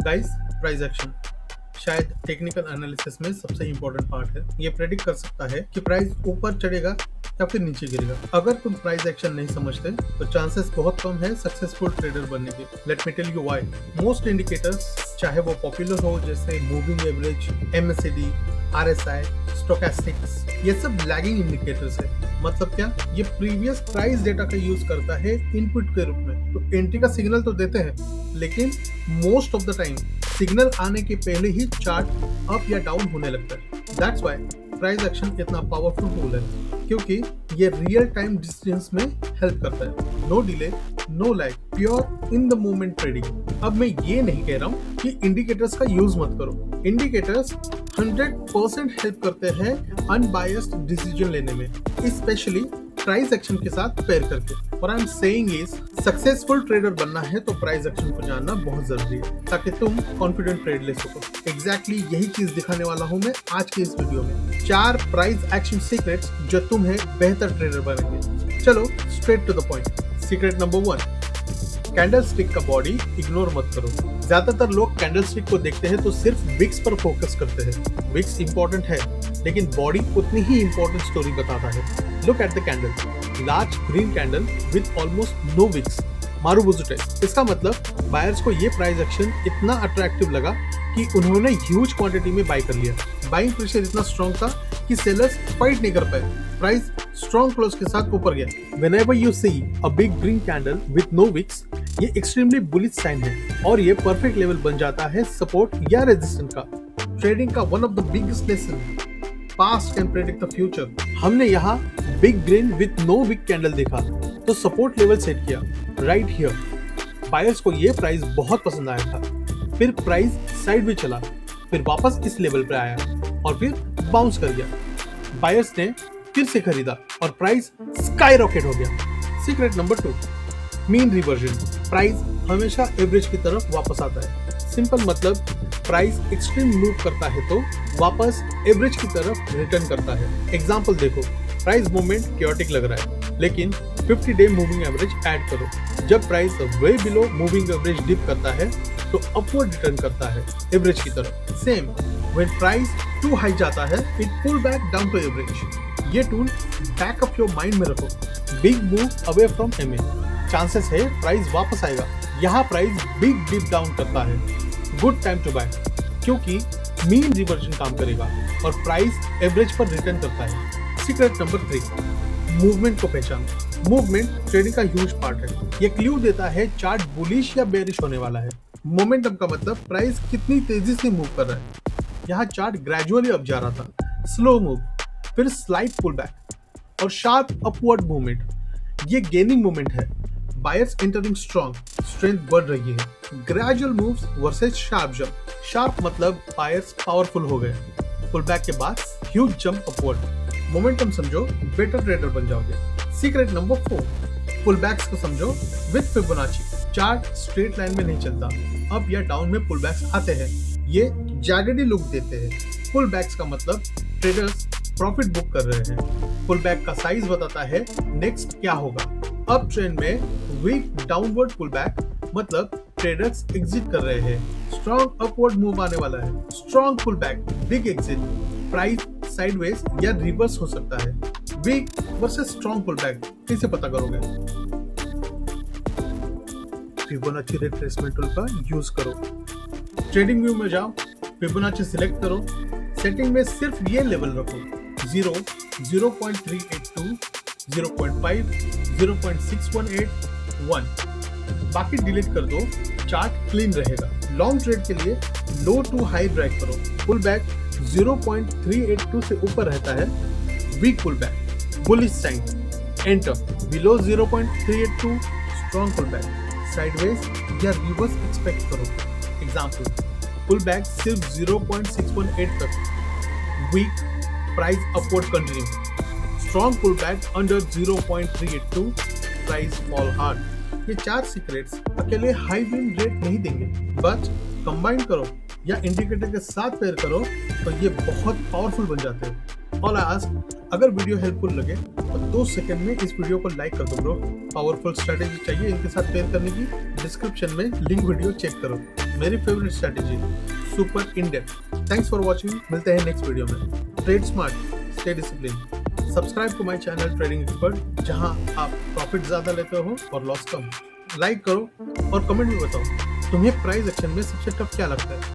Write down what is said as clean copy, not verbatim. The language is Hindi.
गाइस, प्राइस एक्शन शायद टेक्निकल एनालिसिस में सबसे इंपॉर्टेंट पार्ट है। ये प्रेडिक्ट कर सकता है कि प्राइस ऊपर चढ़ेगा या फिर नीचे गिरेगा। अगर तुम प्राइस एक्शन नहीं समझते तो चांसेस बहुत कम है सक्सेसफुल ट्रेडर बनने के। Let me tell you why. Most indicators, चाहे वो पॉपुलर हो जैसे moving average, MACD, RSI, stochastics, ये सब लैगिंग इंडिकेटर्स है। मतलब क्या? ये प्रीवियस प्राइस डेटा का यूज करता है इनपुट के रूप में। तो एंट्री का सिग्नल तो देते हैं, लेकिन most of the time signal आने के पहले ही चार्ट अप या डाउन होने लगता है। दैट्स व्हाई प्राइस एक्शन इतना पावरफुल टूल है, क्योंकि ये रियल टाइम डिसीजंस में हेल्प करता है। No delay, no lag, pure in the moment trading. अब मैं ये नहीं कह रहा हूँ कि इंडिकेटर्स का यूज मत करो। इंडिकेटर्स 100% हेल्प करते हैं अनबायस्ड डिसीजन लेने में, स्पेशली प्राइस एक्शन के साथ पेयर करके। और I am saying is, successful trader बनना है तो प्राइस एक्शन को जानना बहुत जरूरी है, ताकि तुम कॉन्फिडेंट ट्रेड ले सको। एग्जैक्टली यही चीज दिखाने वाला हूँ मैं आज के इस वीडियो में। 4 प्राइस एक्शन सीक्रेट्स जो तुम्हें बेहतर ट्रेडर बनाएंगे। चलो straight to the point. Secret number 1, candlestick का बॉडी इग्नोर मत करो। ज्यादातर लोग कैंडल स्टिक को देखते हैं तो सिर्फ विक्स पर फोकस करते हैं। विक्स इंपॉर्टेंट है, लेकिन बॉडी उतनी ही इंपॉर्टेंट स्टोरी बताता है। Look at the candle, large green candle with almost no wicks, मारुबुजुटे। इसका मतलब बायर्स को ये प्राइस एक्शन इतना अट्रैक्टिव लगा कि उन्होंने ह्यूज क्वांटिटी में बाय कर लिया। बाइंग प्रेशर इतना स्ट्रॉन्ग था कि सेलर्स फाइट नहीं कर पाए। प्राइस स्ट्रॉन्ग क्लोज के साथ ऊपर गया। Whenever you see a big green candle with no wicks, ये एक्सट्रीमली बुलिश साइन है और ये परफेक्ट लेवल बन जाता है सपोर्ट या रेजिस्टेंस का। ट्रेडिंग का one of the biggest lesson, past can predict the future. हमने यहाँ big green with no wick candle देखा तो सपोर्ट लेवल सेट किया राइट हियर। बायर्स को ये प्राइस बहुत पसंद आया था। फिर प्राइस साइड में चला, फिर वापस इस लेवल पर आया और फिर बाउंस कर गया। बायर्स ने फिर से खरीदा और प्राइस स्काई रॉकेट हो गया। Secret number 2, mean reversion. Price हमेशा एवरेज की तरफ वापस आता है। सिंपल मतलब प्राइस एक्सट्रीम मूव करता है तो वापस एवरेज की तरफ रिटर्न करता है। एग्जांपल देखो, प्राइस मूवमेंट कैओटिक लग रहा है, लेकिन 50 डे मूविंग एवरेज ऐड करो। जब प्राइस वे बिलो मूविंग एवरेज डिप करता है तो अपवर्ड रिटर्न करता है एवरेज की तरफ। Same when price too high जाता है, it pull back down to average. ये tool back of your mind में रखो। Big move away from MA, chances है प्राइस वापस आएगा। यहाँ प्राइस बिग डिप डाउन करता है, गुड टाइम टू बाय, क्योंकि मीन रिवर्जन काम करेगा और प्राइस एवरेज पर रिटर्न करता है। सीक्रेट नंबर 3, मूवमेंट को पहचानो। मूवमेंट ट्रेडिंग का ह्यूज पार्ट है। ये क्लू देता है चार्ट बुलिश या बेरिश होने वाला है। मोमेंटम का मतलब प्राइस कितनी तेजी से मूव कर रहा है। यहाँ चार्ट ग्रेजुअली अप जा रहा था, स्लो मूव, फिर स्लाइड पुल बैक और शार्प अपवर्ड मूवमेंट। ये गेनिंग मूवमेंट है। बायर्स एंटरिंग स्ट्रॉन्ग, स्ट्रेंथ बढ़ रही है। Gradual moves versus sharp jump. Sharp मतलब बायर्स पावरफुल हो गए, पुल बैक के बाद ह्यूज जंप अपवर्ड। मोमेंटम समझो, बेटर ट्रेडर बन जाओगे। सीक्रेट नंबर 4, पुल बैक्स को समझो with Fibonacci. Chart straight line में नहीं चलता, अप या डाउन में पुल बैक्स आते हैं। ये जैगडी लुक देते हैं। पुल बैक्स का मतलब ट्रेडर्स प्रॉफिट बुक कर रहे हैं। पुल बैक का साइज बताता है नेक्स्ट क्या होगा। अप ट्रेंड में वीक डाउनवर्ड पुल बैक मतलब ट्रेडर्स एग्जिट कर रहे हैं। स्ट्रॉन्ग अपवर्ड मूव आने वाला है। Strong pull back, big exit. Price sideways या रिवर्स हो सकता है। Weak versus strong pull back कैसे पता करोगे? फिबोनाची रिट्रेसमेंट टूल का यूज करो। ट्रेडिंग व्यू में जाओ, फिबोनाची सिलेक्ट करो। सेटिंग में सिर्फ ये लेवल रखो, 0, 0.382, 0.5, 0.618, 1। बाकी डिलीट कर दो, चार्ट क्लीन रहेगा। लॉन्ग ट्रेड के लिए लो टू हाई ड्रैग करो। पुल बैक 0.382 से ऊपर रहता है, weak pull back, bullish sign. Enter below 0.382, strong pull back, sideways या रिवर्स एक्सपेक्ट करो। एग्जांपल, पुल बैक सिर्फ 0.618 तक, weak, price upward continue. Strong pull back under 0.382, price fall hard. ये 4 सीक्रेट्स अकेले हाई विन रेट नहीं देंगे, बट कंबाइन करो या इंडिकेटर के साथ पेयर करो तो ये बहुत पावरफुल बन जाते हैं। ऑल आई आस्क, अगर वीडियो हेल्पफुल लगे तो 2 सेकंड में इस वीडियो को लाइक कर दो ब्रो। पावरफुल स्ट्रेटेजी चाहिए इनके साथ पेयर करने की? डिस्क्रिप्शन में लिंक वीडियो चेक करो। मेरी favourite strategy super in depth. Thanks for watching, मिलते हैं नेक्स्ट वीडियो में। Trade smart, stay discipline. Subscribe to my channel trading expert, जहां आप प्रॉफिट ज्यादा लेते हो और लॉस कम। लाइक करो और कमेंट में बताओ तुम्हें प्राइस एक्शन में सबसे टफ क्या लगता है।